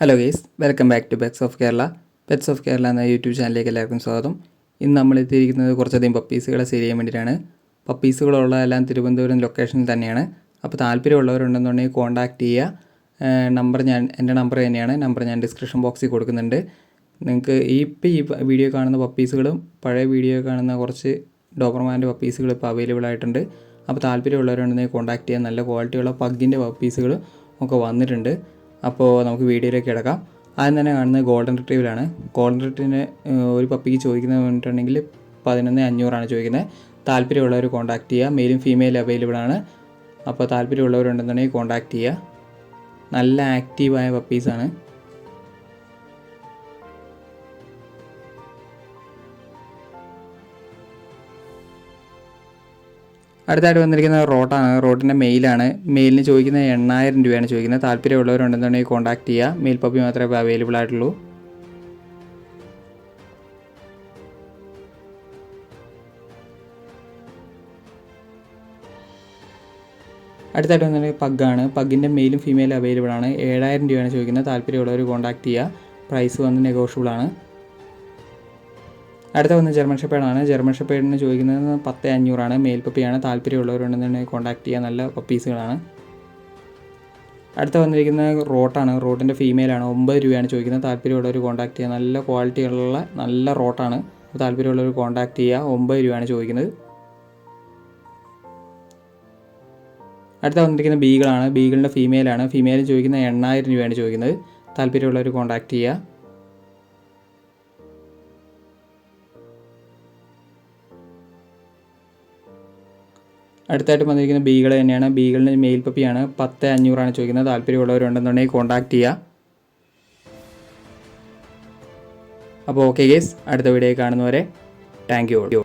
Hello guys, welcome back to pets of Kerala. Pets of Kerala എന്ന YouTube ചാനലിലേക്ക് എല്ലാവർക്കും സ്വാഗതം. ഇന്ന് നമ്മൾ എത്തിയിരിക്കുന്നത് കുറച്ചധികം പപ്പീസുകളെ സെയിൽ ചെയ്യാൻ വേണ്ടിയിട്ടാണ്. പപ്പീസുകളുള്ളതെല്ലാം തിരുവനന്തപുരം ലൊക്കേഷനിൽ തന്നെയാണ്. അപ്പോൾ താല്പര്യമുള്ളവരുണ്ടെന്നുണ്ടെങ്കിൽ കോൺടാക്റ്റ് ചെയ്യുക. എൻ്റെ നമ്പർ തന്നെയാണ്. നമ്പർ ഞാൻ ഡിസ്ക്രിപ്ഷൻ ബോക്സിൽ കൊടുക്കുന്നുണ്ട്. നിങ്ങൾക്ക് ഈ വീഡിയോ കാണുന്ന പപ്പീസുകളും പഴയ വീഡിയോ കാണുന്ന കുറച്ച് ഡോബർമാൻ്റെ പപ്പീസുകൾ ഇപ്പോൾ അവൈലബിൾ ആയിട്ടുണ്ട്. അപ്പോൾ താല്പര്യമുള്ളവരുണ്ടെങ്കിൽ കോൺടാക്റ്റ് ചെയ്യാൻ. നല്ല ക്വാളിറ്റിയുള്ള പഗ്ഗിൻ്റെ പപ്പീസുകൾ ഒക്കെ വന്നിട്ടുണ്ട്. അപ്പോൾ നമുക്ക് വീഡിയോയിലേക്ക് കിടക്കാം. ആദ്യം തന്നെ കാണുന്നത് ഗോൾഡൻ റിട്രീവറാണ്. ഗോൾഡൻ റിട്രീവിന് ഒരു പപ്പിക്ക് ചോദിക്കുന്നത് പറഞ്ഞിട്ടുണ്ടെങ്കിൽ 11,500 ചോദിക്കുന്നത്. താല്പര്യമുള്ളവർ കോൺടാക്റ്റ് ചെയ്യുക. മെയിലും ഫീമെയിലും അവൈലബിൾ ആണ്. അപ്പോൾ താല്പര്യമുള്ളവരുണ്ടെന്നുണ്ടെങ്കിൽ കോൺടാക്റ്റ് ചെയ്യുക. നല്ല ആക്റ്റീവായ പപ്പീസാണ്. അടുത്തായിട്ട് വന്നിരിക്കുന്നത് റോട്ടാണ്. റോട്ടിൻ്റെ മെയിലാണ്. മെയിലിന് ചോദിക്കുന്നത് 8,000 ചോദിക്കുന്നത്. താല്പര്യമുള്ളവരുണ്ടെന്നുണ്ടെങ്കിൽ കോൺടാക്റ്റ് ചെയ്യുക. മെയിൽ പപ്പി മാത്രമേ ഇപ്പോൾ അവൈലബിൾ ആയിട്ടുള്ളൂ. അടുത്തായിട്ട് വന്നിട്ടുണ്ടെങ്കിൽ പഗ്ഗാണ്. പഗ്ഗിൻ്റെ മെയിലും ഫീമെയിലും അവൈലബിൾ ആണ്. 7,000 ചോദിക്കുന്നത്. താല്പര്യമുള്ളവർ കോൺടാക്റ്റ് ചെയ്യുക. പ്രൈസ് വന്ന് നെഗോഷ്യബിൾ ആണ്. അടുത്ത വന്ന് ജർമ്മൻ ഷെപ്പേർഡാണ്. ജർമ്മൻ ഷെപ്പേർഡിന് ചോദിക്കുന്നത് 10,500 മെയിൽ പപ്പിയാണ്. താല്പര്യമുള്ളവരുണ്ടെന്നുണ്ടെങ്കിൽ കോൺടാക്റ്റ് ചെയ്യുക. നല്ല പപ്പീസുകളാണ്. അടുത്ത വന്നിരിക്കുന്നത് റോട്ടാണ്. റോട്ടിൻ്റെ ഫീമെയിലാണ്. 9,000 ചോദിക്കുന്നത്. താല്പര്യമുള്ളവർ കോൺടാക്റ്റ് ചെയ്യുക. നല്ല ക്വാളിറ്റിയുള്ള നല്ല റോട്ടാണ്. താല്പര്യമുള്ളവർ കോൺടാക്റ്റ് ചെയ്യുക. 9,000 ചോദിക്കുന്നത്. അടുത്ത വന്നിരിക്കുന്നത് ബീഗിളാണ്. ബീഗിളിൻ്റെ ഫീമെയിലാണ്. ഫീമെയിൽ ചോദിക്കുന്നത് 8,000 ചോദിക്കുന്നത്. താല്പര്യമുള്ളവർ കോൺടാക്റ്റ് ചെയ്യുക. അടുത്തായിട്ട് വന്നിരിക്കുന്ന ബീഗിൾ തന്നെയാണ്. ബീഗിളിന് മെയിൽ പപ്പിയാണ്. 10,500 ചോദിക്കുന്നത്. താല്പര്യമുള്ളവരുണ്ടെന്നുണ്ടെങ്കിൽ കോൺടാക്റ്റ് ചെയ്യുക. അപ്പോൾ ഓക്കെ ഗേസ്, അടുത്ത വീഡിയോ കാണുന്നവരെ താങ്ക് യു.